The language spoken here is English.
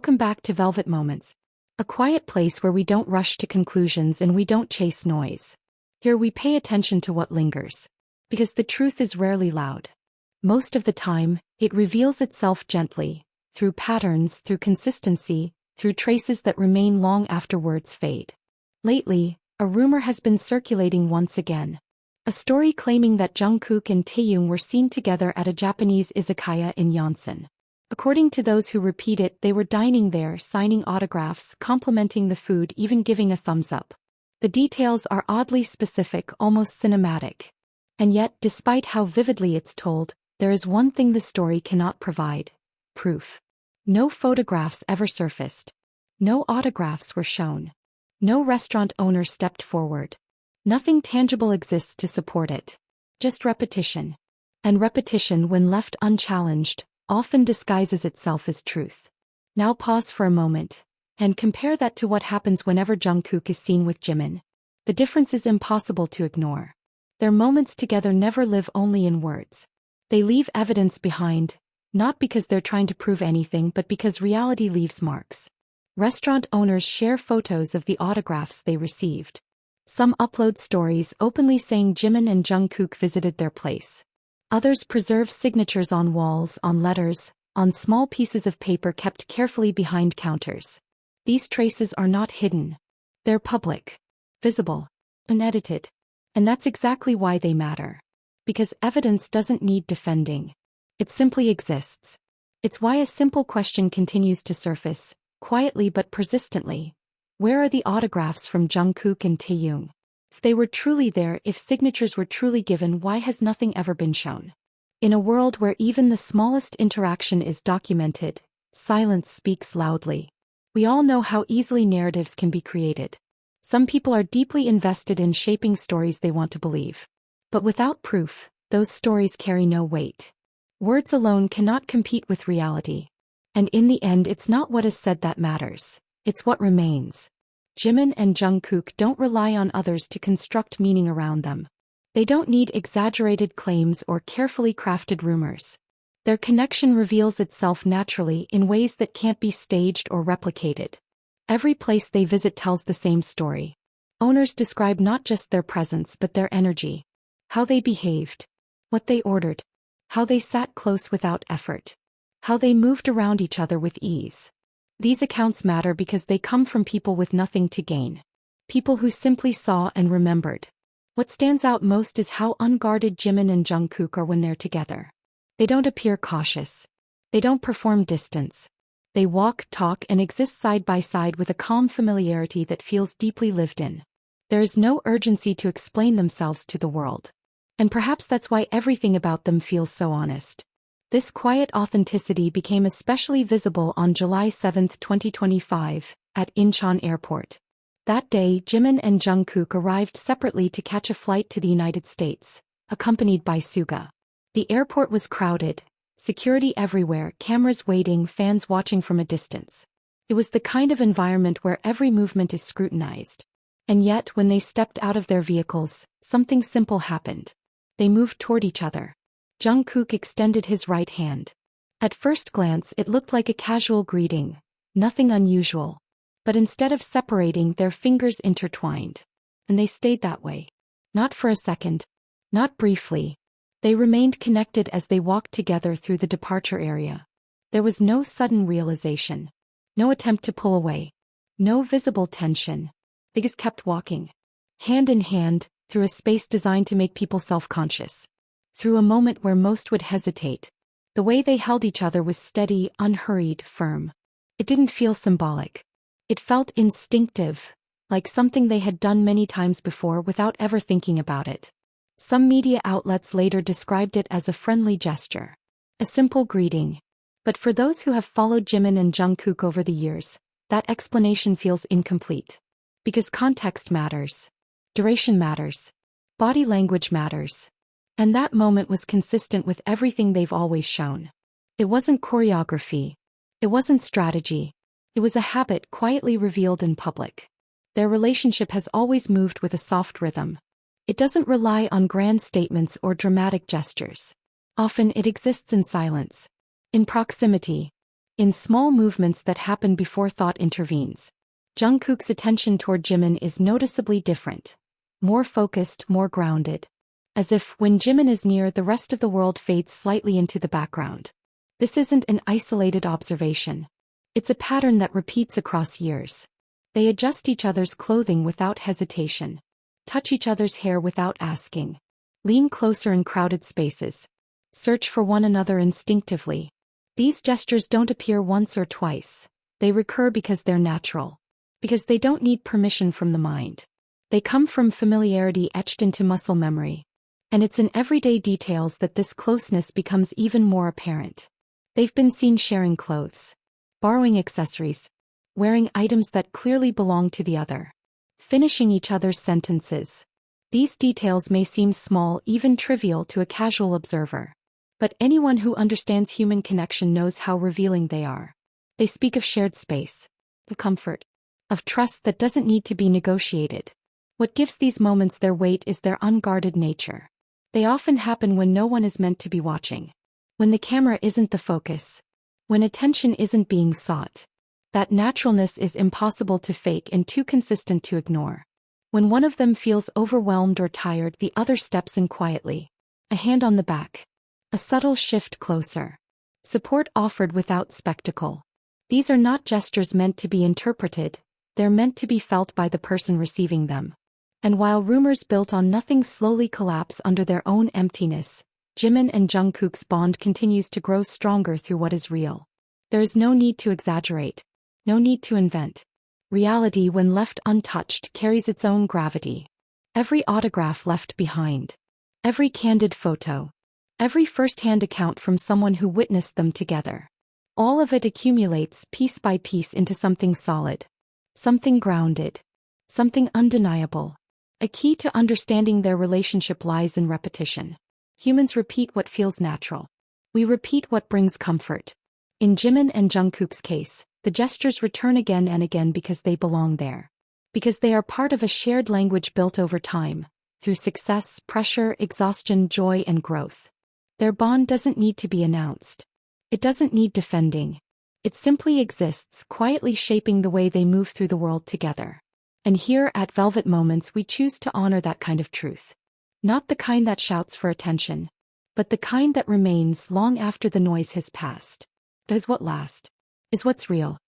welcome back to Velvet Moments, a quiet place where we don't rush to conclusions and we don't chase noise. Here we pay attention to what lingers, because the truth is rarely loud. Most of the time, it reveals itself gently, through patterns, through consistency, through traces that remain long after words fade. Lately, a rumor has been circulating once again. A story claiming that Jungkook and Taehyung were seen together at a Japanese izakaya in Yongsan. According to those who repeat it, they were dining there, signing autographs, complimenting the food, even giving a thumbs up. The details are oddly specific, almost cinematic. And yet, despite how vividly it's told, there is one thing the story cannot provide: proof. No photographs ever surfaced. No autographs were shown. No restaurant owner stepped forward. Nothing tangible exists to support it. Just repetition. And repetition, when left unchallenged, often disguises itself as truth. Now pause for a moment, and compare that to what happens whenever Jungkook is seen with Jimin. The difference is impossible to ignore. Their moments together never live only in words. They leave evidence behind, not because they're trying to prove anything but because reality leaves marks. Restaurant owners share photos of the autographs they received. Some upload stories openly saying Jimin and Jungkook visited their place. Others preserve signatures on walls, on letters, on small pieces of paper kept carefully behind counters. These traces are not hidden. They're public, visible, unedited. And that's exactly why they matter. Because evidence doesn't need defending. It simply exists. It's why a simple question continues to surface, quietly but persistently. Where are the autographs from Jungkook and Taehyung? If they were truly there, if signatures were truly given, why has nothing ever been shown? In a world where even the smallest interaction is documented, silence speaks loudly. We all know how easily narratives can be created. Some people are deeply invested in shaping stories they want to believe. But without proof, those stories carry no weight. Words alone cannot compete with reality. And in the end, it's not what is said that matters. It's what remains. Jimin and Jungkook don't rely on others to construct meaning around them. They don't need exaggerated claims or carefully crafted rumors. Their connection reveals itself naturally in ways that can't be staged or replicated. Every place they visit tells the same story. Owners describe not just their presence but their energy. How they behaved. What they ordered. How they sat close without effort. How they moved around each other with ease. These accounts matter because they come from people with nothing to gain. People who simply saw and remembered. What stands out most is how unguarded Jimin and Jungkook are when they're together. They don't appear cautious. They don't perform distance. They walk, talk, and exist side by side with a calm familiarity that feels deeply lived in. There is no urgency to explain themselves to the world. And perhaps that's why everything about them feels so honest. This quiet authenticity became especially visible on July 7, 2025, at Incheon Airport. That day, Jimin and Jungkook arrived separately to catch a flight to the United States, accompanied by Suga. The airport was crowded, security everywhere, cameras waiting, fans watching from a distance. It was the kind of environment where every movement is scrutinized. And yet, when they stepped out of their vehicles, something simple happened. They moved toward each other. Jungkook extended his right hand. At first glance, it looked like a casual greeting, nothing unusual. But instead of separating, their fingers intertwined. And they stayed that way. Not for a second. Not briefly. They remained connected as they walked together through the departure area. There was no sudden realization. No attempt to pull away. No visible tension. They just kept walking. Hand in hand, through a space designed to make people self-conscious. Through a moment where most would hesitate. The way they held each other was steady, unhurried, firm. It didn't feel symbolic. It felt instinctive, like something they had done many times before without ever thinking about it. Some media outlets later described it as a friendly gesture. A simple greeting. But for those who have followed Jimin and Jungkook over the years, that explanation feels incomplete. Because context matters. Duration matters. Body language matters. And that moment was consistent with everything they've always shown. It wasn't choreography. It wasn't strategy. It was a habit quietly revealed in public. Their relationship has always moved with a soft rhythm. It doesn't rely on grand statements or dramatic gestures. Often it exists in silence. In proximity. in small movements that happen before thought intervenes. Jungkook's attention toward Jimin is noticeably different. More focused, more grounded. As if, when Jimin is near, the rest of the world fades slightly into the background. This isn't an isolated observation. It's a pattern that repeats across years. They adjust each other's clothing without hesitation. Touch each other's hair without asking. Lean closer in crowded spaces. Search for one another instinctively. These gestures don't appear once or twice. They recur because they're natural. Because they don't need permission from the mind. They come from familiarity etched into muscle memory. And it's in everyday details that this closeness becomes even more apparent. They've been seen sharing clothes. Borrowing accessories. Wearing items that clearly belong to the other. Finishing each other's sentences. These details may seem small, even trivial to a casual observer. But anyone who understands human connection knows how revealing they are. They speak of shared space. Of comfort. Of trust that doesn't need to be negotiated. What gives these moments their weight is their unguarded nature. They often happen when no one is meant to be watching. When the camera isn't the focus. When attention isn't being sought. That naturalness is impossible to fake and too consistent to ignore. When one of them feels overwhelmed or tired, the other steps in quietly. A hand on the back. A subtle shift closer. Support offered without spectacle. These are not gestures meant to be interpreted, they're meant to be felt by the person receiving them. And while rumors built on nothing slowly collapse under their own emptiness, Jimin and Jungkook's bond continues to grow stronger through what is real. There is no need to exaggerate. No need to invent. Reality, when left untouched, carries its own gravity. Every autograph left behind. Every candid photo. Every first-hand account from someone who witnessed them together. All of it accumulates piece by piece into something solid. Something grounded. Something undeniable. A key to understanding their relationship lies in repetition. Humans repeat what feels natural. We repeat what brings comfort. In Jimin and Jungkook's case, the gestures return again and again because they belong there. Because they are part of a shared language built over time, through success, pressure, exhaustion, joy, and growth. Their bond doesn't need to be announced. It doesn't need defending. It simply exists, quietly shaping the way they move through the world together. And here at Velvet Moments we choose to honor that kind of truth. Not the kind that shouts for attention, but the kind that remains long after the noise has passed. Because what lasts is what's real.